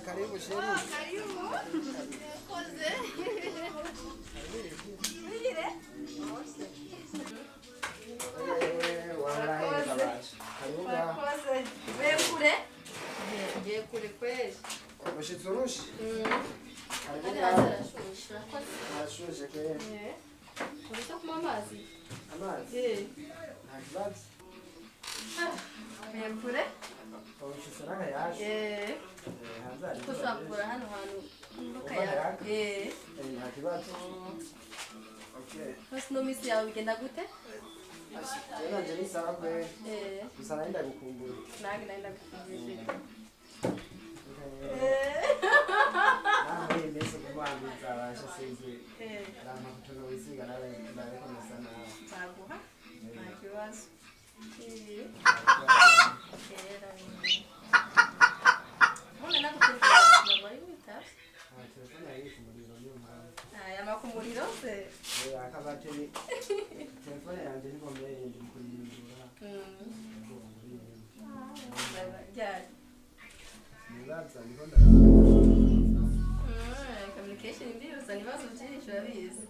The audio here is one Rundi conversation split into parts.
Karibu sheri. Karibu. Koze. Nigire? Wallahi kabashi. Karibu. Koze. Wewe kule? Ngiye kule kweli. Ushitse urushi? Ari arashusha. Arashushe ke. Urashaka kuma amazi? Amazi? Nta kibazo. Wewe kule? Ushitse naka yaje. Hanzari. Tushakura hano hantu nduka yake. Nta kibazo. Okay. Basi no misi yawe igenda gute? Tena je ni sawa kwe. Gusa naenda gukumbura. Nange naenda gukumbura. Nawe mbese kumwangiza abasha sinzi. Rama kutono wisiga nawe ndare kona sana. Baguha. Nta kibazo. Mbona nakutelefona bari wita? Telefone yari kumuriro niyo mpamvu. Yama kumuriro se? Akabateri. Telefone yanjye niko mbere ndi kurindura. Ryari? Nibaza niko ndaraba. Communication ndiruza nibazo byinshi urabizi.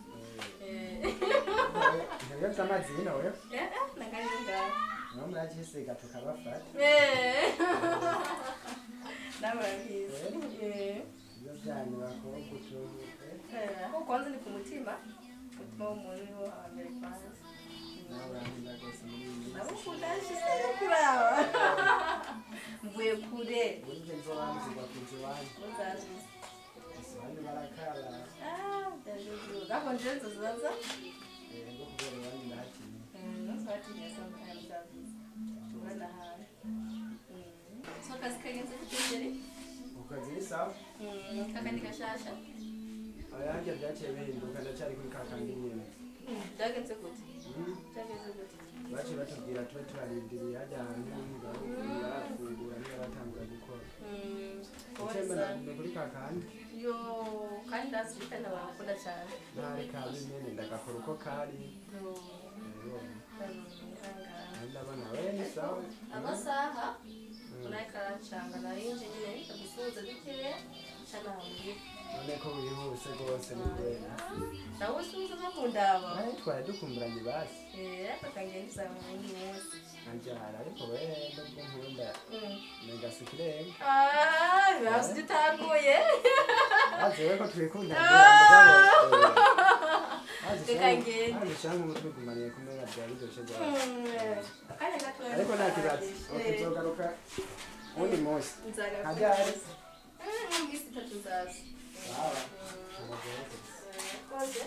Ntabwo cyamazi bino we? Nagarinda. Namwe yakisiga tukabafata. Ndababizi. Ibyo byanyu bakora kutuntu. Ko kwanza ni kumutima. Mutima w'umuntu niho hambere kwanza. Nabarinda gose muri. Nabukunda shise kuraba. Mvuye kure. Burije nzobanzirwa kuziwanyu. Muzazi. Abantu barakara. Ndajuju. Gako njenzo zaza. Ngo kubera abandi ndahatinya. Nsati nyasanga ndazi. Tubana hawe. So kazi kagenze kigere. Ukazi ni sawa? Kaka ni gashasha. Ayange byaciye bihinduka ndacyari kuri kakandi nyene. Byagenze gute? Byagenze gute? Baciye batubwira tube turarindiriye hajya ahantu barafungura niba batangura gukora. Ni kuri kakandi. Yo kandi ndazirikana bakunda cyane. Ntari kabi nyene ndagakora uko kari. Ndabona we ni sawa. Amasaha unayikaracanga narinje nyine ndagusuhuza bikeya cyane hamwe. None ko wihuse rwose ni kwera. Nawe usuhuza bakundaba. Nawe twari dukumburanye basi. Akagenza mu wundi munsi. Anjara ariko we ndabwo nkunda. Negasikirenge. Basi dutanguye. Azewe ko twikunda. Tukagenda. Arishanga umutwe kumaniye kumenya byari byose bya. Akanya gato. Ariko nta kibazo. Ukizogaruka undi munsi. Nzagaruka. Hajari. Ngisi tatuzaza. Sawa. Koje.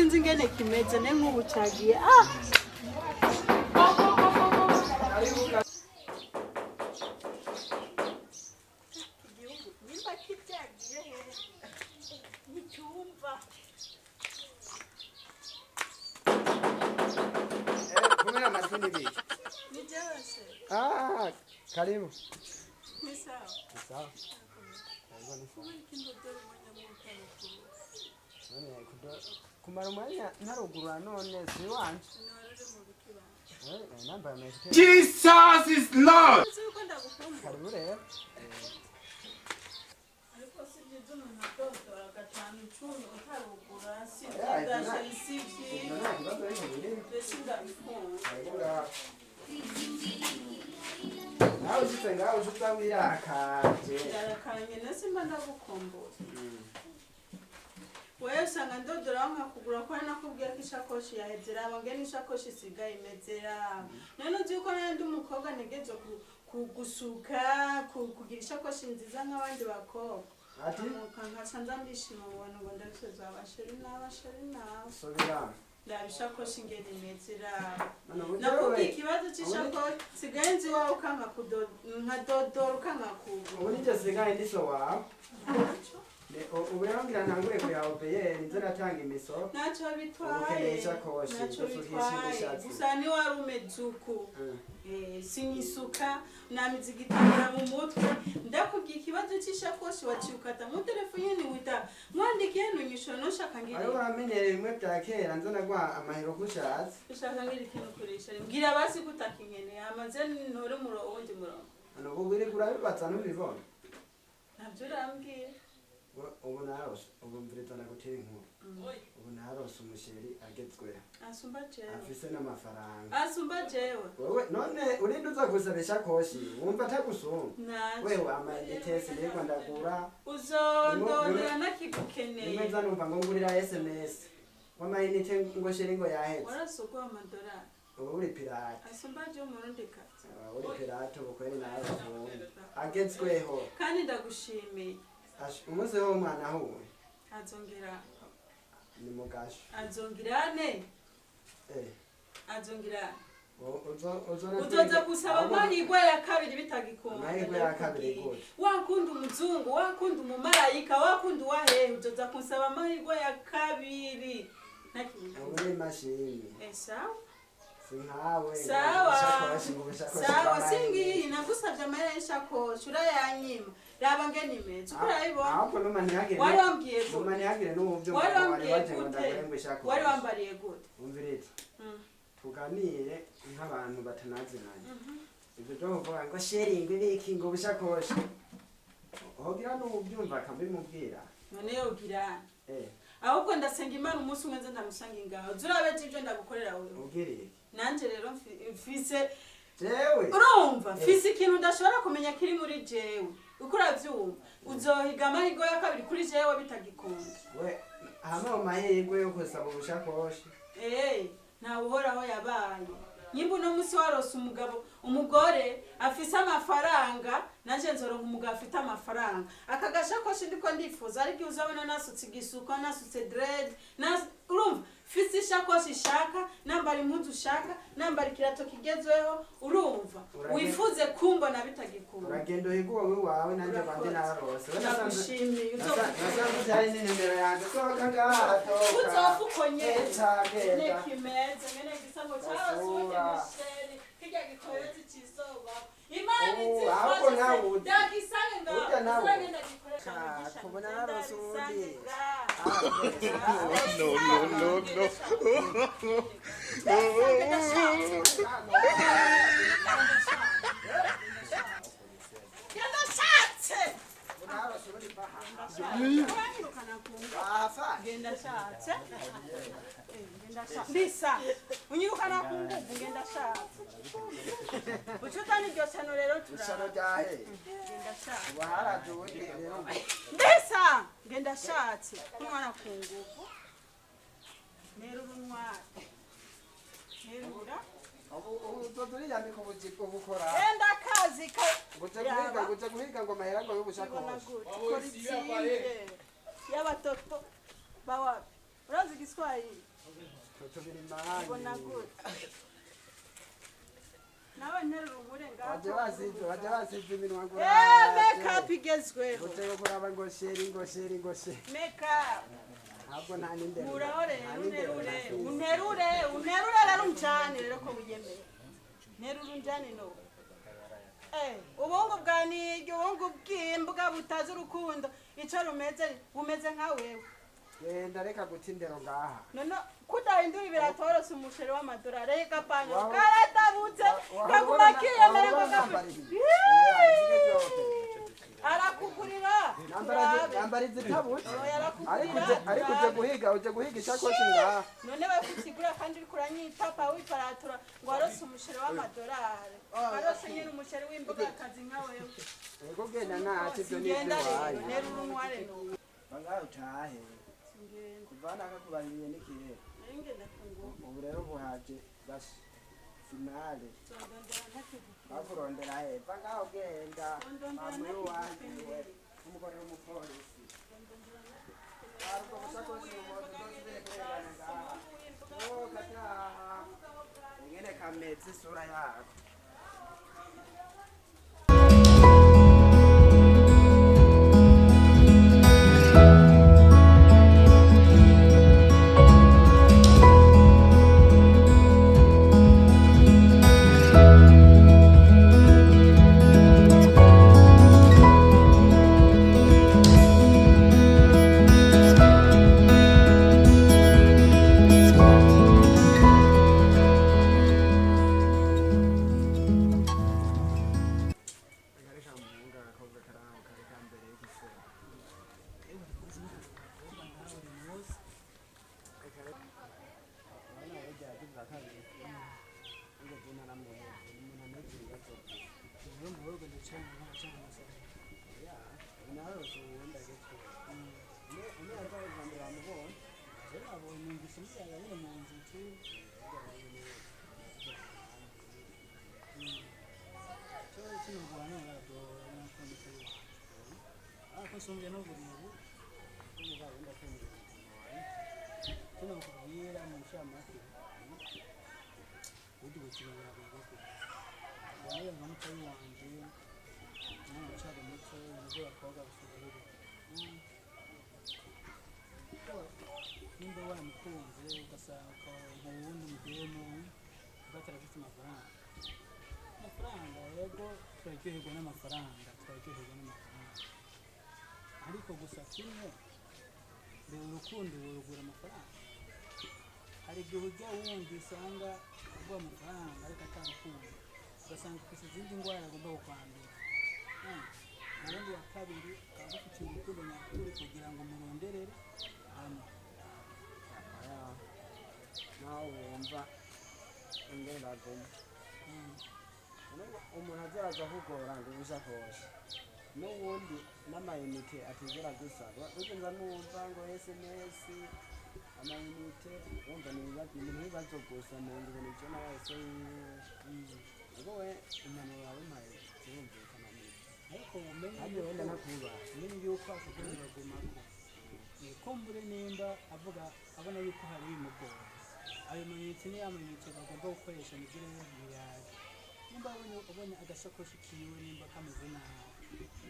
sinzi ingene kimeze ne nk'ubu cagiye Karibu. Ni sawa. Sawa. Kumara umwanya ntarugurura none si wanje. Jesus is Lord. Karibu rero. Nawe usitse ngaho usutsa wirakaje. Yarakanye nasimba ndagukombora. Wewe usanga ndodora nkakugura ko nakubwiye ko ishakoshi yahezera abangene ishakoshi isigaye imezera. None uzi ko nandi umukobwa ntegezo kugusuka kugira ishakoshi nziza nk'abandi bakobwa. Ati kankasanza ndishima ubona ngo ndabisoza abasheri nawe. sobira. Ndabishakoshi ingene imezera. Nakubwiye ikibazo cy'ishakoshi sigaye nzi wawe ukanka nkadodora ukanka kugura. Ubu nijye sigaye ndiso wawe. Ubu rero ngira ntangure kureba OBR nzo natanga imisoro. Nacho bitwaye. Nacho bitwaye. Gusa ni wari umezuku. Sinyisuka namizigitanga mu mutwe. Ndakubwiye ikibazo cy'ishakoshi waciukata mu telefone ni wita. Mwandikiye nunyishura no shaka ngire. Ayo bamenyere bimwe bya kera nzo nagwa amahero kushatse. Ushaka ngire ikintu kurisha. Mbwira basi kutakinyene amaze ntore muro wundi murongo. Ano bubiri kurabibatsa n'ubibona. Ntabyo urambwiye. Ubu narose ubu mvirita nagutera inkuru. Ubu narose umusheri agezwe. Asumba jewe. Afise n'amafaranga. Asumba jewe. Wewe none urinde uza gusabisha koshi wumva atagusumba. Nacho. Wewe amayitese reko ndagura. Uzondondera nakigukeneye. Nimeza numva ngo ngurira SMS. Wamayinite ngo sheri ngo yahetse. Warasogwa amadolari. Ubu uri pirate. Asumba jewe umurundi kazi. Uri pirate ubukweri nawe agezweho. Kandi ndagushimiye. Umunsi w'umwana huwe azongera ni mugasho azongirane azongira uzoza kusaba amahirwe ya kabiri bitagikunda amahirwe ya kabiri gute wakunda umuzungu wakunda umumarayika wakunda wahe uzoza kusaba amahirwe ya kabiri uri mashini sawa sinkawe sawa singi nagusabye amahera y'ishakoshi urayanyima raba ngene imeze urayibona ahubwo n'umanihagire wari wambwiye gute umanihagire n'ubuvyo wari wambwiye waje ngo ndagurengwe ishakoshi wari wambariye gute umvirete tuganire nk'abantu batanaziranye ibyo byo kuvuga ngo sharing ibiki ngo bishakoshi hogira n'ubyumva akabimubwira none yogira ahubwo ndasenga Imana umunsi umwe nze ndamusanga ingaho zurabeje ibyo ndagukorera wewe ubwirire nanje rero mfise jewe urumva mfise ikintu ndashobora kumenya kiri muri jewe uko uravyumva uzohiga amahirwe ya kabiri kuri jewe bitagikunda we hama amahirwe yo kusaba ubushakoshi ntawe uhoraho yabaye nyimba uno munsi warose umugore afise amafaranga nanje nzoronka umugabo afite amafaranga aka gashakoshi ndiko ndifuza ariko uzabona nasutse igisuko nasutse dread urumva fisi ishakoshi shaka nambara impuzu ushaka nambara ikirato kigezweho urumva wifuze kumbona bitagikunda uragenda uhiguwe wiwawe nanje bande narose ndagushimiye nasanze nimero yanjye sohoka ngaha uzofukonye nekimeze ngene gisango cyarasuke musheri kijya gikoretse kizoba Imana izi ndagisange ngaho uragenda gikoreka kubona narose undi Lisa, unyirukana ku nguvu ngenda shaka. Ucutani ryo sano rero turara. Sano ryahe. Ngenda shaka. Bahara duwe rero. Lisa, ngenda shatse. Kumwana ku nguvu. Nero rumwa. Nerura. Toturi yandi ko buziko bukora. Enda kazi ka. Gute guhiga ngo mahera ngo y'ubushakoshi. Kora itsinze. Y'abatoto bawapi. Urazi Igiswahili? tubiri mahanga ubona gute nawe nterura umure ngaho waje basize iminwa ngo make up igezweho utego kuraba ngo sheri makeup ntabwo nta n'indero urahore unterure rero unjane rero ko wiyemeye nterura unjane no ubungu bwa niryo ubungu bw'imbwa butazi urukundo ico bumeze nka wewe genda reka guta indero ngaha none kudahindura ibiratorose umusheri w'amadolari reka pano karatabutse kaguma kiyemere ngo arakugurira nambara izitabutse ariko uje guhiga ishakoshi ngaha none we kutigura kandi uriko uranyitapa wiparatura ngo warose umusheri w'amadolari warose nyine umusheri w'imboga akazi nka wewe ego genda ntacyo ibyo n'ibyo waye nterura umware no bangahe utahe kuvana kakubaniye n'ikihe ubu rero buhaje basi finale bakurondera hepfa ngaho genda mamuri wanjye umugore w'umupolisi ariko gusakoshi umuhondo dosibire kurengana ngaha gataha ingene kameze isura yako Songe no buribu umugabo ndakwemera kino kubwira mu shamake udi gukibera bwo bane nkamuta wanje no cyari muto ngo akoga gushobora nimba wamukunze ugasanga ubundi mudemo ugatara gifite amafaranga yego twaryoherwa n'amafaranga ariko gusa kimwe rero urukundo rugura amafaranga hari igihe ujya wundi usanga ugwa amafaranga ariko atarukundo ugasanga ufite izindi ndwara agomba kukwandura ubundi wa kabiri ukaba ufite urukundo nyakuri kugira ngo muronderere hano nawe wumva ingeragoma umuntu azaza kugora ngo ubusakoshi n'ubundi n'amayinite atigera gusaba ukumva numva ngo SMS amayinite wumva n'ibibazo gusa mu ngo n'icyo nawese ubwo we impanuro yawe mpaye zirumvikana neza ariko umenye wenda nakuba umenye yuko akugenda bagumako kumbure nimba abona yuko hari ibimugora ayo mayinite ni amayinite bagomba gukoresha mu gihe yaje nimba ubonye agasakoshi kiwe nimba kameze nabi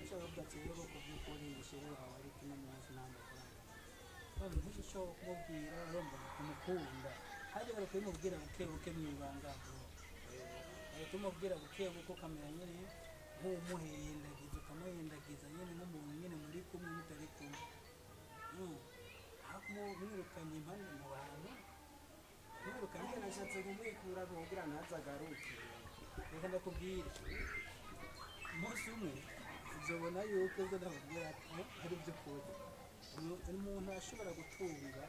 ushaka kudatira ko kubyukuri isheri wawe ariko n'umunsi n'amafaranga none ntushobora kumubwira urumva kumukunda hajya barakubimubwira buke mwibanga tumubwira buke kamera nyine nk'umuhendagiza ukamuhendagiza nyine nk'umuntu nyine muri kumwe mutari kumwe mwirukanye impande mu bantu mwirukanye nashatse kumwikura kugira ntazagaruke reka ndakubwira umunsi umwe uzabona yuko ejo ndakubwira ari byo kuri umuntu ashobora gutunga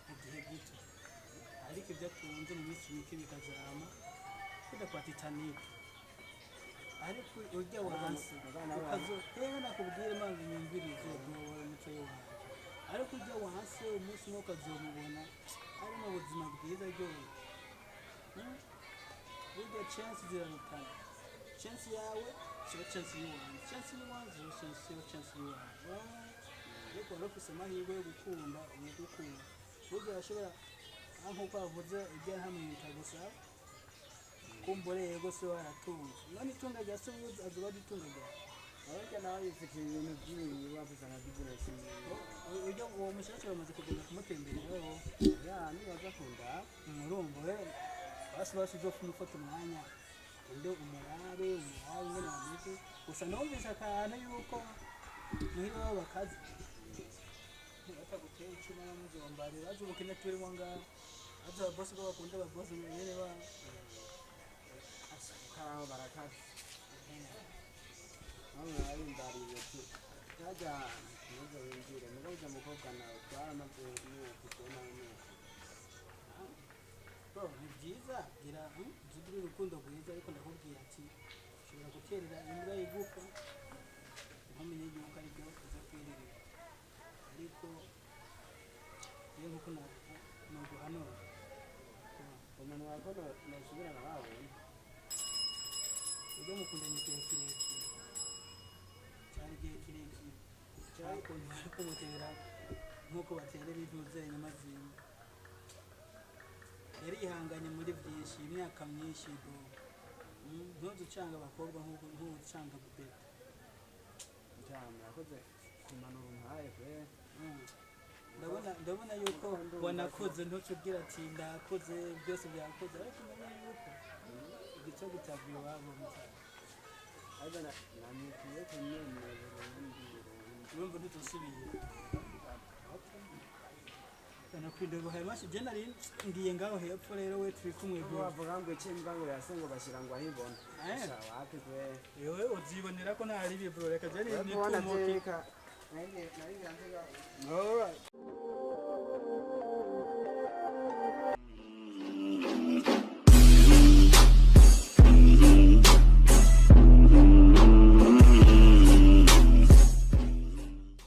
mu gihe gito ariko ibyo atunze mu minsi mike bikazama kujya kwa Titanic ariko ujya wansi ukazotewe nakubwira impamvu nyumvirizo duhora umuco wawe ariko ujya wansi umunsi umwe ukazomubona ari mu buzima bwiza ryowe burya chance zirarutana chance yawe siyo chance y'uwanjye chance y'uwanjye siyo chance y'uwanjye ariko wari ufise amahirwe yo gukunda umugukunda burya bashobora nkuko bavuze ibyo ntamwita gusa kumbure yego se waratunze none itunga rya se azuba itunga rya abajya nawe yifitiye ibintu by'iyi bafite nka bizinesi ujya uwo mushakira bamaze kugenda kumutemberera wewe ya nibaza akunda urumva we basi uzo kumufata umwanya ende umurabe ingene bameze gusa numvise akantu yuko muhira wabo bakazi bataguteye icuma n'umuzombari baje ubukene turimo ngaho aza ababosi bo bakunda ababosi nyene ba kaho barakazi aho nabimbariye ati yajya muzo winjire mugo ujya mukobwa nawe twaramaze n'ufite nawe bro ni byiza gira zugire urukundo rwiza ariko ndakubwira ati ushobora guterera imbwa y'igufa ntumenye yuko ari byo uza kwirira ariko iyo nkuko naguhanura umuntu wakono nasubira na babonye ujya mukundanye igihe kirekire cyari igihe kirekire ariko ntibari kumutera nk'uko baterera intuze inyama zimwe yari yihanganye muri byinshi imyaka myinshi ntuzucanga abakobwa nk'ucanga bubeta cyane yakoze kumanura umuhaye kwe ndabona yuko wanakoze ntucubwira ati ndakoze byose byakoze ariko umenya yuko igice gitavuye iwabo mutara ariko namwitiye kumwemerera ubundi urumva ntitusubiye nakwindogo haye mashi je nari ngiye ngaho hepfo rero we turi kumwe bwo bavuga ngo ikimbwa ngo yasengo bashira ngo ahibona wapi kwe yewe uzibonera ko ntari bibro reka je ni nari nari all right